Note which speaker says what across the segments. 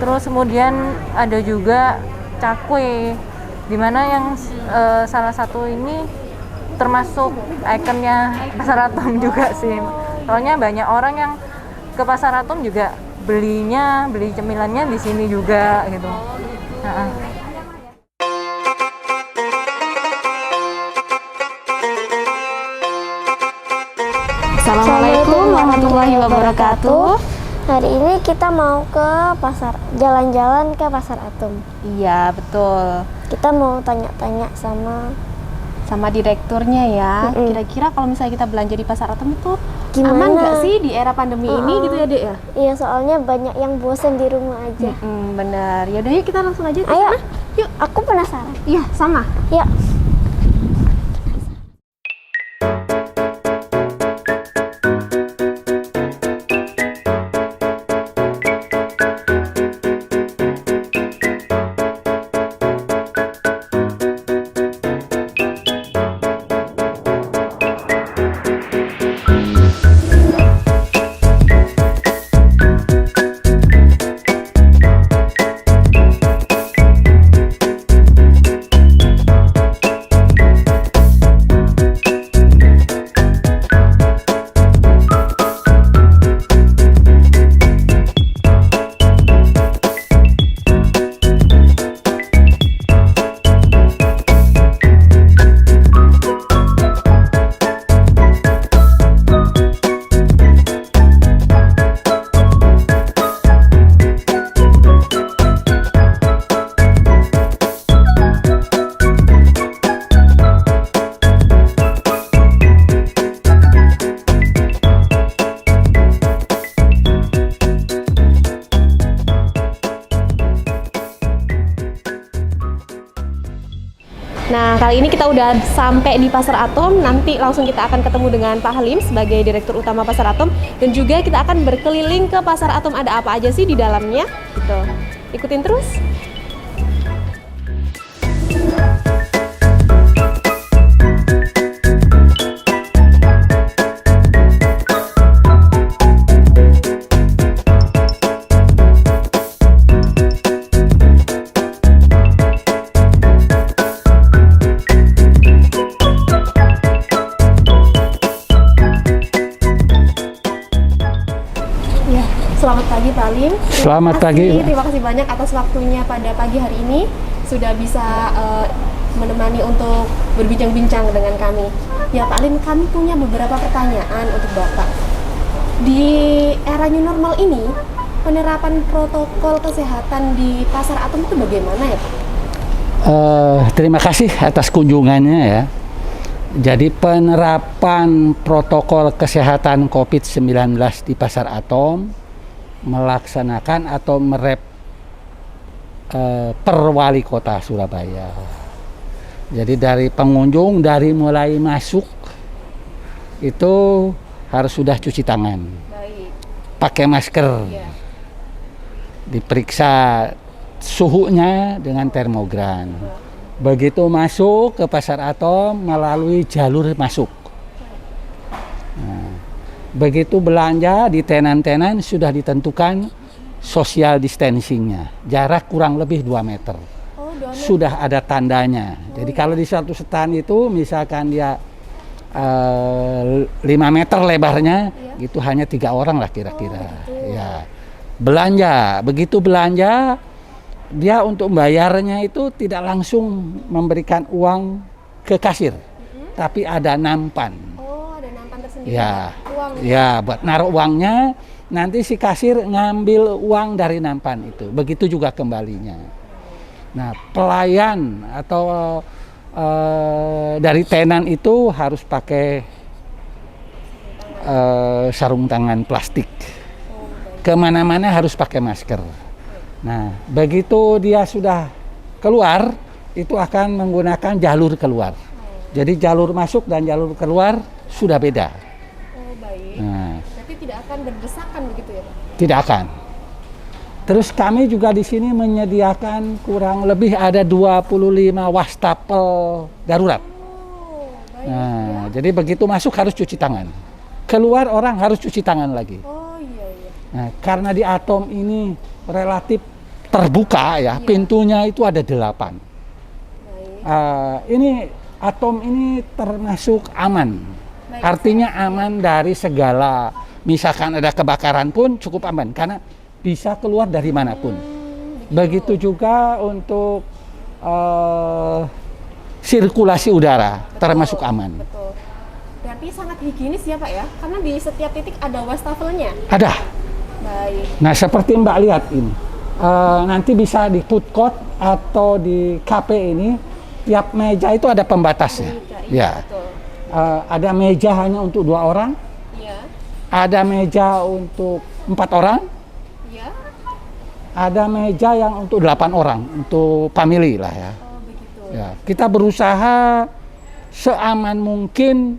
Speaker 1: Terus kemudian ada juga cakwe, dimana yang salah satu ini termasuk ikonnya Pasar Atom juga sih. Soalnya banyak orang yang ke Pasar Atom juga beli cemilannya di sini juga gitu.
Speaker 2: Assalamualaikum warahmatullahi wabarakatuh.
Speaker 3: Hari ini kita mau ke jalan-jalan ke Pasar Atom.
Speaker 2: Iya, betul.
Speaker 3: Kita mau tanya-tanya
Speaker 2: Sama direkturnya ya. Kira-kira kalau misalnya kita belanja di Pasar Atom itu
Speaker 3: gimana?
Speaker 2: aman nggak sih di era pandemi ini gitu ya, Dek ya?
Speaker 3: Iya, soalnya banyak yang bosen di rumah aja.
Speaker 2: Benar. Ya udah yuk kita langsung aja ke
Speaker 3: Ayo,
Speaker 2: sana.
Speaker 3: yuk. Aku penasaran.
Speaker 2: Iya, sama.
Speaker 3: Yuk.
Speaker 2: Nah, kali ini kita udah sampai di Pasar Atom. Nanti langsung kita akan ketemu dengan Pak Halim sebagai Direktur Utama Pasar Atom. Dan juga kita akan berkeliling ke Pasar Atom. Ada apa aja sih di dalamnya? Gitu. Ikutin terus. Selamat pagi Pak Halim.
Speaker 4: Selamat pagi.
Speaker 2: Terima kasih banyak atas waktunya pada pagi hari ini. Sudah bisa menemani untuk berbincang-bincang dengan kami. Ya Pak Halim, kami punya beberapa pertanyaan untuk Bapak. Di era new normal ini, penerapan protokol kesehatan di Pasar Atom itu bagaimana ya Pak?
Speaker 4: Terima kasih atas kunjungannya ya. Jadi penerapan protokol kesehatan COVID-19 di Pasar Atom melaksanakan atau per wali kota Surabaya. Jadi dari pengunjung dari mulai masuk itu harus sudah cuci tangan, pakai masker, diperiksa suhunya dengan termogan. Begitu masuk ke Pasar Atom melalui jalur masuk. Begitu belanja di tenan-tenan sudah ditentukan social distancingnya, jarak kurang lebih 2 meter. Sudah ada tandanya. Jadi kalau di satu stand itu misalkan dia 5 meter lebarnya, itu hanya 3 orang lah kira-kira. Ya. Belanja, begitu belanja dia untuk membayarnya itu tidak langsung memberikan uang ke kasir, tapi ada nampan. Ya, buat naruh uangnya, nanti si kasir ngambil uang dari nampan itu. Begitu juga kembalinya. Nah, pelayan atau dari tenan itu harus pakai sarung tangan plastik. Kemana-mana harus pakai masker. Nah, begitu dia sudah keluar, itu akan menggunakan jalur keluar. Jadi jalur masuk dan jalur keluar sudah beda.
Speaker 2: Nah, berarti tidak akan berdesakan begitu ya Pak?
Speaker 4: Tidak akan. Terus kami juga di sini menyediakan kurang lebih ada 25 wastafel darurat. Nah, jadi begitu masuk harus cuci tangan. Keluar orang harus cuci tangan lagi. Nah, karena di Atom ini relatif terbuka ya, pintunya itu ada 8.
Speaker 2: Baik.
Speaker 4: Ini atom ini termasuk aman.
Speaker 2: Baik.
Speaker 4: Artinya aman dari segala, misalkan ada kebakaran pun cukup aman karena bisa keluar dari manapun. Begitu juga untuk sirkulasi udara termasuk aman.
Speaker 2: Betul. Berarti sangat higienis ya Pak ya? Karena di setiap titik ada wastafelnya.
Speaker 4: Ada.
Speaker 2: Baik.
Speaker 4: Nah seperti Mbak lihat ini, nanti bisa di food court atau di kafe ini, tiap meja itu ada pembatasnya. Ya.
Speaker 2: Betul.
Speaker 4: Ada meja hanya untuk 2 orang,
Speaker 2: Iya.
Speaker 4: ada meja untuk 4 orang,
Speaker 2: Iya.
Speaker 4: ada meja yang untuk 8 orang, untuk family lah ya.
Speaker 2: Oh begitu.
Speaker 4: Ya, kita berusaha seaman mungkin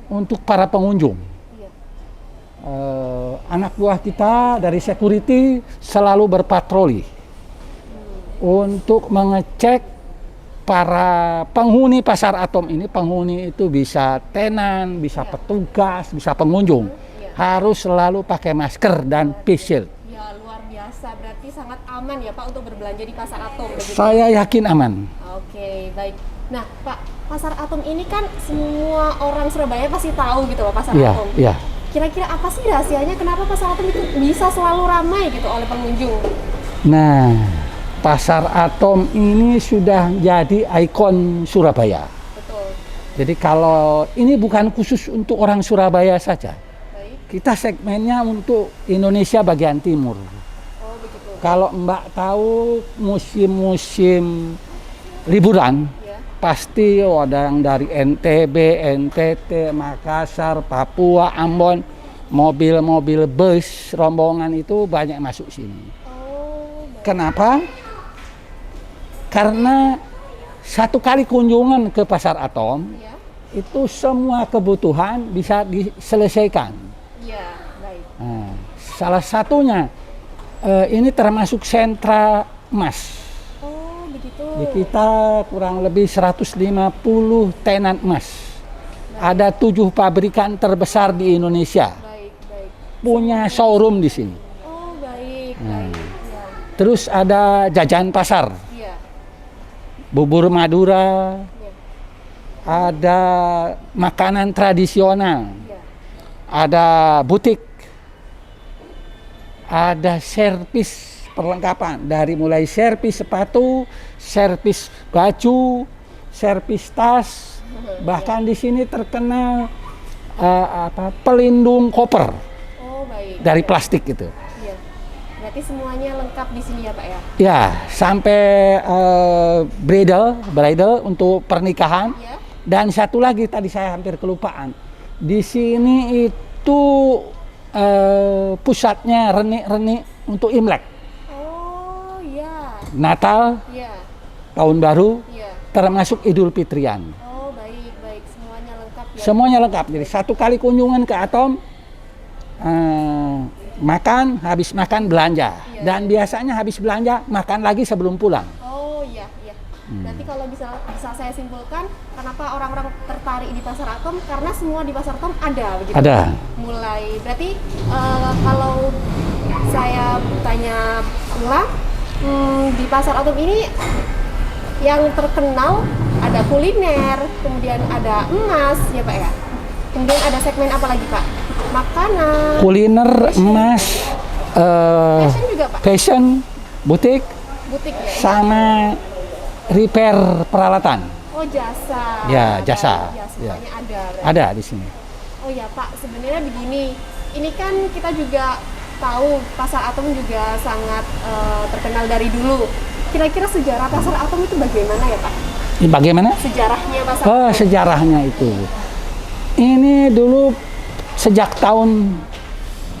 Speaker 4: untuk para pengunjung.
Speaker 2: Iya.
Speaker 4: Anak buah kita dari security selalu berpatroli untuk mengecek para penghuni pasar atom ini. Penghuni itu bisa tenan, bisa petugas, bisa pengunjung. Harus selalu pakai masker dan face shield.
Speaker 2: Ya luar biasa. Berarti sangat aman ya Pak untuk berbelanja di pasar atom. Begitu?
Speaker 4: Saya yakin aman.
Speaker 2: Oke, baik. Nah, Pak, pasar atom ini kan semua orang Surabaya pasti tahu gitu loh pasar
Speaker 4: Iya,
Speaker 2: atom.
Speaker 4: iya.
Speaker 2: Kira-kira apa sih rahasianya kenapa pasar atom itu bisa selalu ramai gitu oleh pengunjung?
Speaker 4: Nah, pasar atom ini sudah jadi ikon Surabaya.
Speaker 2: Betul.
Speaker 4: Jadi kalau ini bukan khusus untuk orang Surabaya saja.
Speaker 2: Baik.
Speaker 4: Kita segmennya untuk Indonesia bagian timur.
Speaker 2: Oh, begitu.
Speaker 4: Kalau Mbak tahu musim-musim liburan,
Speaker 2: Ya.
Speaker 4: pasti ada yang dari NTB, NTT, Makassar, Papua, Ambon, mobil-mobil bus rombongan itu banyak masuk sini.
Speaker 2: Oh, baik.
Speaker 4: Kenapa? Karena satu kali kunjungan ke pasar atom,
Speaker 2: Ya.
Speaker 4: itu semua kebutuhan bisa diselesaikan.
Speaker 2: Iya, baik.
Speaker 4: Nah, salah satunya ini termasuk sentra emas.
Speaker 2: Oh, begitu.
Speaker 4: Di kita kurang lebih 150 tenan emas. Ada 7 pabrikan terbesar di Indonesia
Speaker 2: Baik, baik.
Speaker 4: punya showroom di sini.
Speaker 2: Oh, baik,
Speaker 4: Nah.
Speaker 2: baik. Ya.
Speaker 4: Terus ada jajan pasar,
Speaker 2: Iya.
Speaker 4: bubur Madura,
Speaker 2: Iya.
Speaker 4: ada makanan tradisional,
Speaker 2: Iya.
Speaker 4: ada butik, ada servis perlengkapan dari mulai servis sepatu, servis baju, servis tas, bahkan di sini terkenal pelindung koper
Speaker 2: Oh, baik.
Speaker 4: dari plastik itu.
Speaker 2: Iya. Berarti semuanya lengkap di sini ya, Pak ya?
Speaker 4: Ya, sampai bridal untuk pernikahan.
Speaker 2: Iya.
Speaker 4: Dan satu lagi tadi saya hampir kelupaan. Di sini itu pusatnya renik-renik untuk Imlek,
Speaker 2: Oh, iya.
Speaker 4: Natal,
Speaker 2: Iya.
Speaker 4: Tahun Baru,
Speaker 2: Iya.
Speaker 4: termasuk Idul Fitrian.
Speaker 2: Oh, baik, baik. Semuanya lengkap ya.
Speaker 4: Semuanya lengkap. Jadi satu kali kunjungan ke Atom, makan, habis makan belanja.
Speaker 2: Iya.
Speaker 4: Dan biasanya habis belanja makan lagi sebelum pulang.
Speaker 2: Oh, iya, iya. Berarti kalau bisa saya simpulkan, kenapa orang-orang tertarik di pasar atom? Karena semua di pasar atom ada, begitu?
Speaker 4: Ada.
Speaker 2: Mulai, berarti kalau saya tanya ulang, di pasar atom ini yang terkenal ada kuliner, kemudian ada emas, ya Pak ya? Kemudian ada segmen apa lagi Pak? Makanan,
Speaker 4: Kuliner, emas,
Speaker 2: fashion juga Pak?
Speaker 4: fashion, butik,
Speaker 2: Butik ya?
Speaker 4: sama repair peralatan.
Speaker 2: Oh, jasa.
Speaker 4: Ya, jasa.
Speaker 2: Ya,
Speaker 4: Ya.
Speaker 2: semuanya ada. berarti.
Speaker 4: Ada di sini.
Speaker 2: Oh ya Pak, sebenarnya begini, ini kan kita juga tahu pasar atom juga sangat terkenal dari dulu. Kira-kira sejarah pasar atom itu bagaimana ya Pak?
Speaker 4: Ini bagaimana?
Speaker 2: Sejarahnya pasar
Speaker 4: Oh,
Speaker 2: atom?
Speaker 4: sejarahnya itu. Ini dulu sejak tahun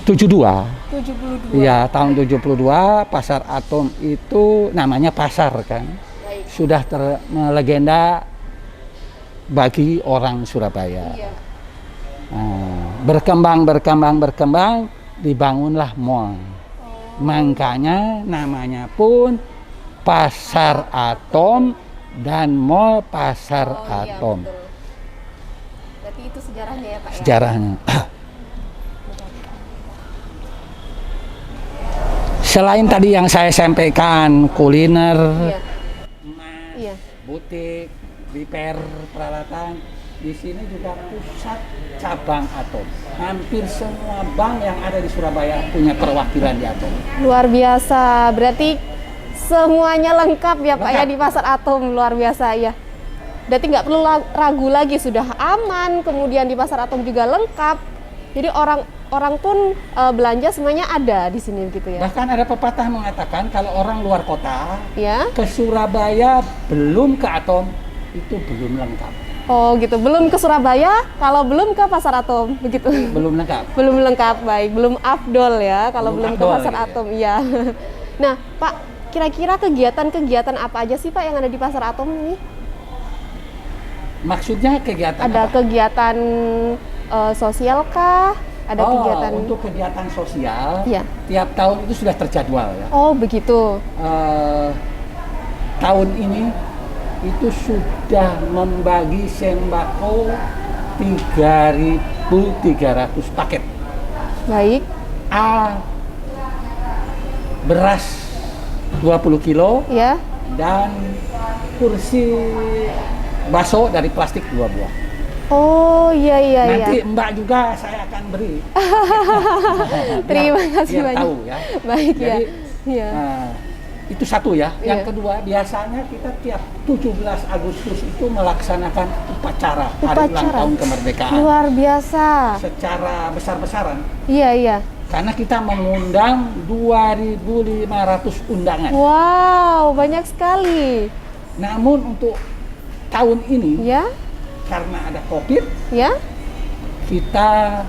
Speaker 4: 72.
Speaker 2: 72.
Speaker 4: Ya, tahun 72 pasar atom itu namanya pasar kan.
Speaker 2: Baik.
Speaker 4: Sudah melegenda bagi orang Surabaya.
Speaker 2: Iya.
Speaker 4: Nah, berkembang, dibangunlah mall. Makanya namanya pun Pasar Atom dan Mall Pasar
Speaker 2: Oh iya,
Speaker 4: Atom.
Speaker 2: betul. Berarti itu sejarahnya ya Pak ya?
Speaker 4: Selain tadi yang saya sampaikan, kuliner,
Speaker 2: Iya.
Speaker 4: emas,
Speaker 2: Iya.
Speaker 4: butik, repair peralatan, di sini juga pusat cabang Atom. Hampir semua bank yang ada di Surabaya punya perwakilan di Atom.
Speaker 2: Luar biasa. Berarti semuanya lengkap ya Pak ya
Speaker 4: Lengkap.
Speaker 2: di Pasar Atom. Luar biasa ya. Berarti nggak perlu ragu lagi, sudah aman. Kemudian di Pasar Atom juga lengkap. Jadi orang pun belanja semuanya ada di sini gitu ya.
Speaker 4: Bahkan ada pepatah mengatakan kalau orang luar kota
Speaker 2: Ya.
Speaker 4: ke Surabaya belum ke Atom itu belum lengkap.
Speaker 2: Oh gitu. Belum ke Surabaya kalau belum ke Pasar Atom begitu.
Speaker 4: Belum lengkap.
Speaker 2: Belum lengkap, baik. Belum afdol ya kalau
Speaker 4: Belum
Speaker 2: belum ke
Speaker 4: afdol,
Speaker 2: Pasar
Speaker 4: gitu ya.
Speaker 2: Atom. Iya. Nah, Pak, kira-kira kegiatan-kegiatan apa aja sih Pak yang ada di Pasar Atom ini?
Speaker 4: Maksudnya kegiatan
Speaker 2: Ada
Speaker 4: apa?
Speaker 2: kegiatan sosial kah? Ada kegiatan
Speaker 4: Untuk kegiatan sosial,
Speaker 2: Iya.
Speaker 4: tiap tahun itu sudah terjadwal ya.
Speaker 2: Oh, begitu.
Speaker 4: Tahun ini itu sudah membagi sembako 3.300 paket.
Speaker 2: Baik.
Speaker 4: Beras 20 kilo
Speaker 2: Ya.
Speaker 4: dan kursi bakso dari plastik 2 buah.
Speaker 2: Oh, iya iya
Speaker 4: Nanti
Speaker 2: iya.
Speaker 4: Mbak juga saya akan beri.
Speaker 2: Terima kasih
Speaker 4: biar
Speaker 2: banyak.
Speaker 4: tahu ya.
Speaker 2: Baik ya.
Speaker 4: Jadi
Speaker 2: Iya.
Speaker 4: itu satu ya.
Speaker 2: Iya.
Speaker 4: Yang kedua, biasanya kita tiap 17 Agustus itu melaksanakan upacara hari ulang
Speaker 2: Upacara.
Speaker 4: tahun kemerdekaan
Speaker 2: Luar biasa.
Speaker 4: secara besar-besaran.
Speaker 2: Iya iya.
Speaker 4: Karena kita mengundang 2.500 undangan.
Speaker 2: Wow, banyak sekali.
Speaker 4: Namun untuk tahun ini
Speaker 2: Ya.
Speaker 4: karena ada COVID,
Speaker 2: Ya.
Speaker 4: kita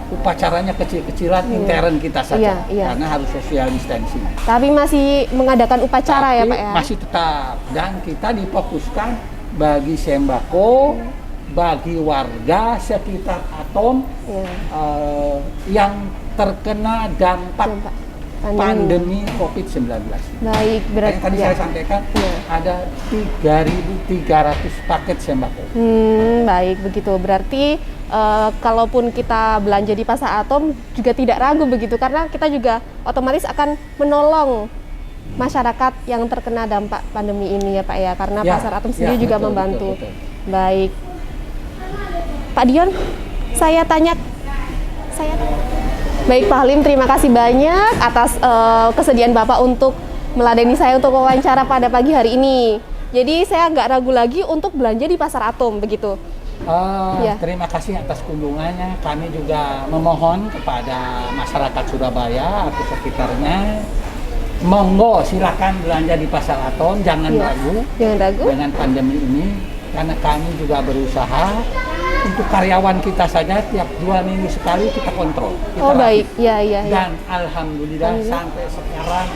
Speaker 4: upacaranya kecil-kecilan intern kita saja.
Speaker 2: Iya, iya.
Speaker 4: Karena harus social distancing.
Speaker 2: Tapi masih mengadakan upacara ya
Speaker 4: Tapi
Speaker 2: Pak ya?
Speaker 4: masih tetap, dan kita difokuskan bagi sembako bagi warga sekitar Atom
Speaker 2: Iya.
Speaker 4: yang terkena dampak
Speaker 2: Dampak
Speaker 4: pandemi COVID-19.
Speaker 2: Baik, berarti
Speaker 4: Yang tadi
Speaker 2: ya.
Speaker 4: saya sampaikan
Speaker 2: Iya.
Speaker 4: ada 3.300 paket sembako.
Speaker 2: Baik begitu. Berarti kalaupun kita belanja di Pasar Atom juga tidak ragu begitu, karena kita juga otomatis akan menolong masyarakat yang terkena dampak pandemi ini ya Pak ya, karena
Speaker 4: Ya,
Speaker 2: Pasar Atom
Speaker 4: ya,
Speaker 2: sendiri juga
Speaker 4: betul,
Speaker 2: membantu.
Speaker 4: betul, betul.
Speaker 2: Baik, Pak Dion, saya tanya. Baik Pak Halim, terima kasih banyak atas kesediaan Bapak untuk meladeni saya untuk wawancara pada pagi hari ini. Jadi saya nggak ragu lagi untuk belanja di Pasar Atom begitu. Ya.
Speaker 4: Terima kasih atas kunjungannya. Kami juga memohon kepada masyarakat Surabaya atau sekitarnya, monggo silakan belanja di Pasar Atom, jangan
Speaker 2: Ya.
Speaker 4: ragu
Speaker 2: Jangan ragu.
Speaker 4: dengan pandemi ini, karena kami juga berusaha untuk karyawan kita saja tiap 2 minggu sekali kita kontrol. Kita
Speaker 2: Oh baik,
Speaker 4: rapid.
Speaker 2: ya ya ya.
Speaker 4: Dan alhamdulillah sampai sekarang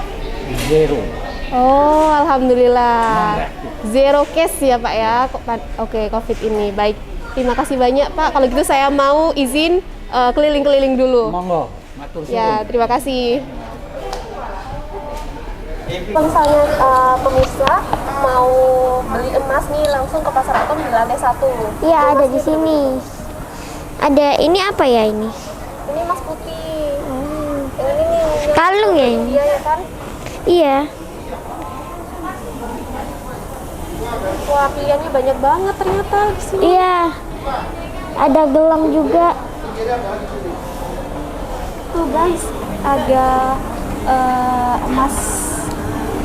Speaker 4: zero.
Speaker 2: Oh alhamdulillah.
Speaker 4: Non-reaktif.
Speaker 2: Zero case ya Pak ya. Oke, COVID ini. Baik, terima kasih banyak Pak. Kalau gitu saya mau izin keliling-keliling dulu.
Speaker 4: Monggo, matur suwun.
Speaker 2: Ya, terima kasih.
Speaker 3: Kalau misalnya pemirsa mau beli emas nih langsung ke Pasar Atom di lantai 1.
Speaker 5: Iya, ada di sini. Ada ini apa ya ini?
Speaker 3: Ini emas putih. Yang ini nih.
Speaker 5: Kalung ya ini?
Speaker 3: Iya ya kan?
Speaker 5: Iya.
Speaker 3: Wah, pilihannya banyak banget ternyata di sini.
Speaker 5: Iya. Ada gelang juga.
Speaker 3: Tuh guys, ada emas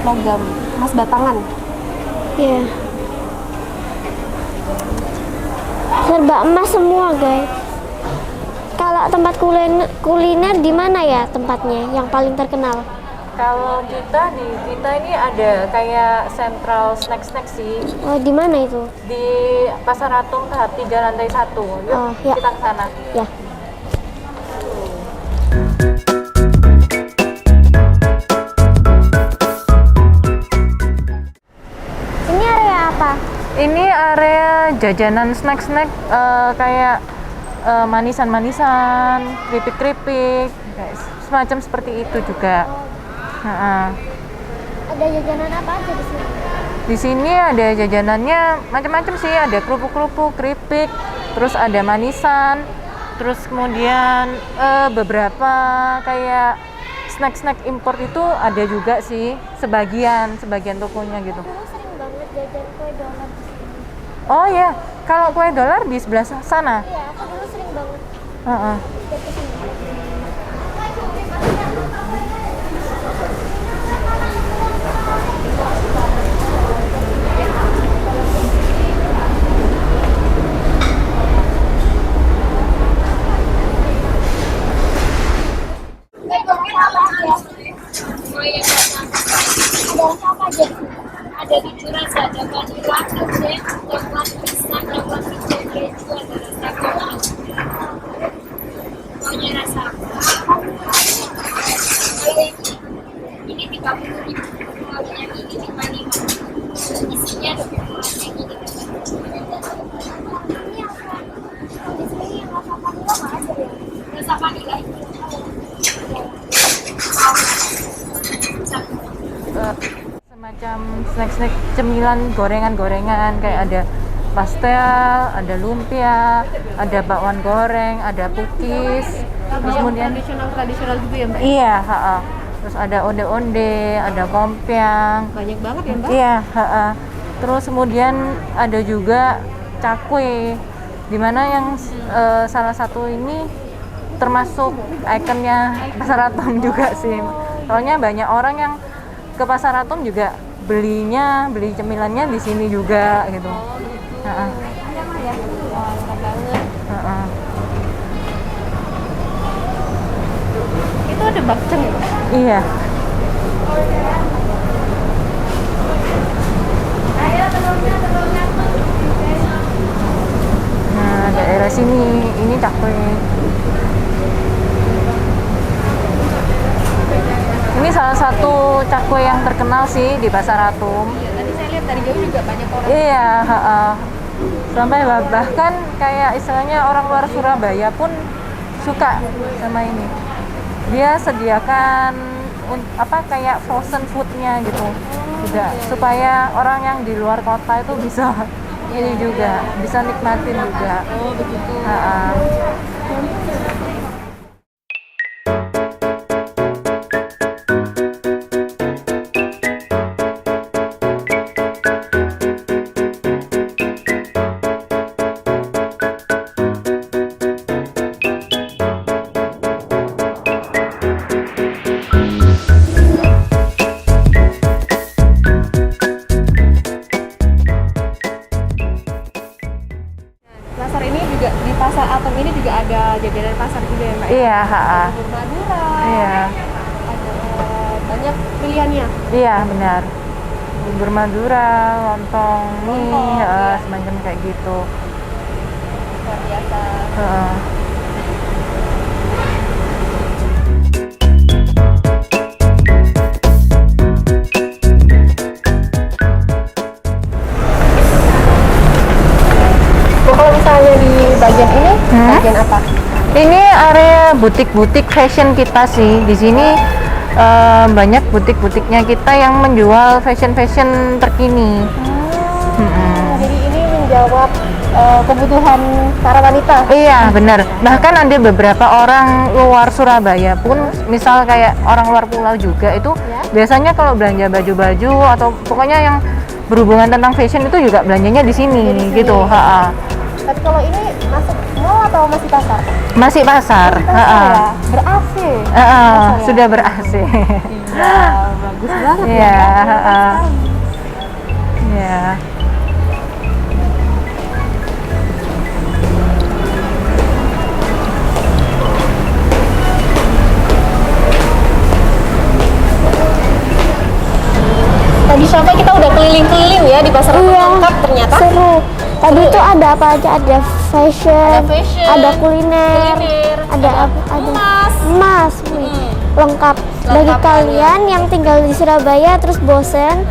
Speaker 3: logam, emas batangan.
Speaker 5: Iya. Serba emas semua, guys. Kalau tempat kuliner di mana ya tempatnya yang paling terkenal?
Speaker 1: Kalau kita ini ada kayak sentral snack sih
Speaker 5: Oh, di mana itu?
Speaker 1: di Pasar Atom tahap 3 lantai 1. Yuk
Speaker 5: Oh, ya.
Speaker 1: kita ke sana.
Speaker 5: Ya. Ini area apa?
Speaker 1: Ini area jajanan snack kayak manisan-manisan, keripik-keripik, guys. Semacam seperti itu juga.
Speaker 5: Ada jajanan apa aja di sini?
Speaker 1: Di sini ada jajanannya macam-macam sih, ada kerupuk-kerupuk, keripik, terus ada manisan, terus kemudian beberapa kayak snack import itu ada juga sih, sebagian tokonya gitu.
Speaker 5: Dulu sering banget jajan kue dolar di sini.
Speaker 1: Oh ya, kalau kue dolar di sebelah sana.
Speaker 5: Iya, aku dulu sering banget
Speaker 1: Heeh.
Speaker 5: ke sini.
Speaker 3: Ada di rasa, ada vanila, kue, coklat, pisang, coklat hijau, keju, ada rasa kopi. Pokoknya rasa kalau ini 30.000, kalau yang ini 55. Isinya 20 yang ini. Rasa vanila itu.
Speaker 1: Semacam snack cemilan gorengan kayak ada pastel, ada lumpia, ada bakwan goreng, ada cookies. Terus kemudian
Speaker 2: tradisional gitu ya Mbak?
Speaker 1: iya, terus ada onde-onde, ada kompiang.
Speaker 2: Banyak banget ya Mbak?
Speaker 1: Iya, terus kemudian ada juga cakwe, dimana yang salah satu ini termasuk ikonnya Pasar Atom juga sih. Soalnya banyak orang yang ke Pasar Atom juga beli cemilannya di sini juga gitu.
Speaker 2: Itu ada bakcang ya Mbak?
Speaker 1: Iya. Nah, daerah sini ini cakwe. Ini salah satu cakwe yang terkenal sih di Pasar Atom.
Speaker 2: Iya, tadi saya lihat dari jauh juga banyak orang.
Speaker 1: Iya, sampai bahkan kayak istilahnya orang luar Surabaya pun suka sama ini. Dia sediakan kayak frozen foodnya gitu juga, supaya orang yang di luar kota itu bisa ini juga, bisa nikmatin juga.
Speaker 2: Oh begitu. Pasar ini juga, di Pasar Atom ini juga ada jajanan pasar juga ya Mbak?
Speaker 1: Iya,
Speaker 2: Bubur Madura,
Speaker 1: iya,
Speaker 2: ada banyak pilihannya.
Speaker 1: iya benar. Bubur Madura, lontong mie,
Speaker 2: iya.
Speaker 1: semacam kayak gitu.
Speaker 2: Luar biasa.
Speaker 1: Heeh.
Speaker 2: Kalau misalnya di bagian ini, bagian apa?
Speaker 1: Ini area butik-butik fashion kita sih. Di sini banyak butik-butiknya kita yang menjual fashion terkini.
Speaker 2: Jadi ini menjawab kebutuhan para wanita.
Speaker 1: Iya, benar. Bahkan ada beberapa orang luar Surabaya pun, misal kayak orang luar pulau juga itu biasanya kalau belanja baju-baju atau pokoknya yang berhubungan tentang fashion itu juga belanjanya di sini gitu.
Speaker 2: Tapi kalau ini masuk mall atau masih pasar?
Speaker 1: Masih pasar.
Speaker 2: Ya? Ber-AC.
Speaker 1: Sudah ber-AC.
Speaker 2: Iya, bagus banget
Speaker 1: Iya,
Speaker 2: ya.
Speaker 1: Iya.
Speaker 2: Tadi sampai kita udah keliling-keliling ya di pasar lengkap ternyata.
Speaker 5: Seru. Tadi itu ada apa aja? Ada fashion, ada kuliner, ada emas, wih, lengkap. Bagi kalian yang tinggal di Surabaya terus bosen,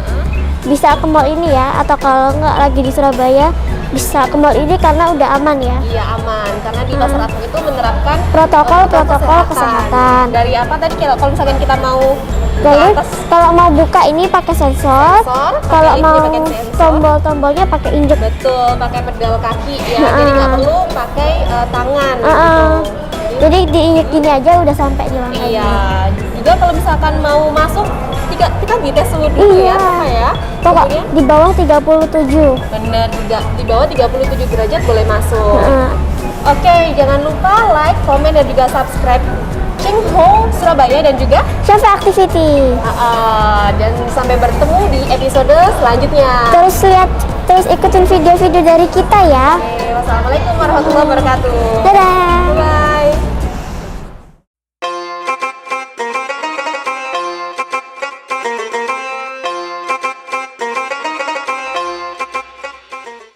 Speaker 5: bisa ke mall ini ya. Atau kalau nggak lagi di Surabaya, bisa ke mall ini karena udah aman ya.
Speaker 2: Iya aman, karena di pasar Atom itu menerapkan
Speaker 5: Protokol kesehatan.
Speaker 2: Dari apa tadi kalau misalkan kita mau
Speaker 5: Jadi
Speaker 2: ke atas
Speaker 5: kalau mau buka ini pakai sensor, kalau
Speaker 2: pakai ini,
Speaker 5: mau
Speaker 2: pakai sensor.
Speaker 5: tombol-tombolnya pakai injek.
Speaker 2: betul pakai pedal kaki ya, jadi nggak perlu pakai tangan gitu. Jadi
Speaker 5: Jadi gini aja udah sampai di lantai.
Speaker 3: Iya. Juga kalau misalkan mau masuk kita tes suhu dulu
Speaker 5: Iya.
Speaker 3: ya, Kakak ya.
Speaker 5: Pokok
Speaker 3: Kemudian
Speaker 5: di bawah 37.
Speaker 3: benar juga di bawah 37 derajat boleh masuk.
Speaker 5: Heeh.
Speaker 3: Oke, jangan lupa like, komen dan juga subscribe Ching Ho Surabaya dan juga
Speaker 5: Cafe Activity.
Speaker 3: dan sampai bertemu di episode selanjutnya.
Speaker 5: Terus ikutin video-video dari kita ya.
Speaker 3: Oke, wassalamualaikum warahmatullahi wabarakatuh.
Speaker 5: Dadah.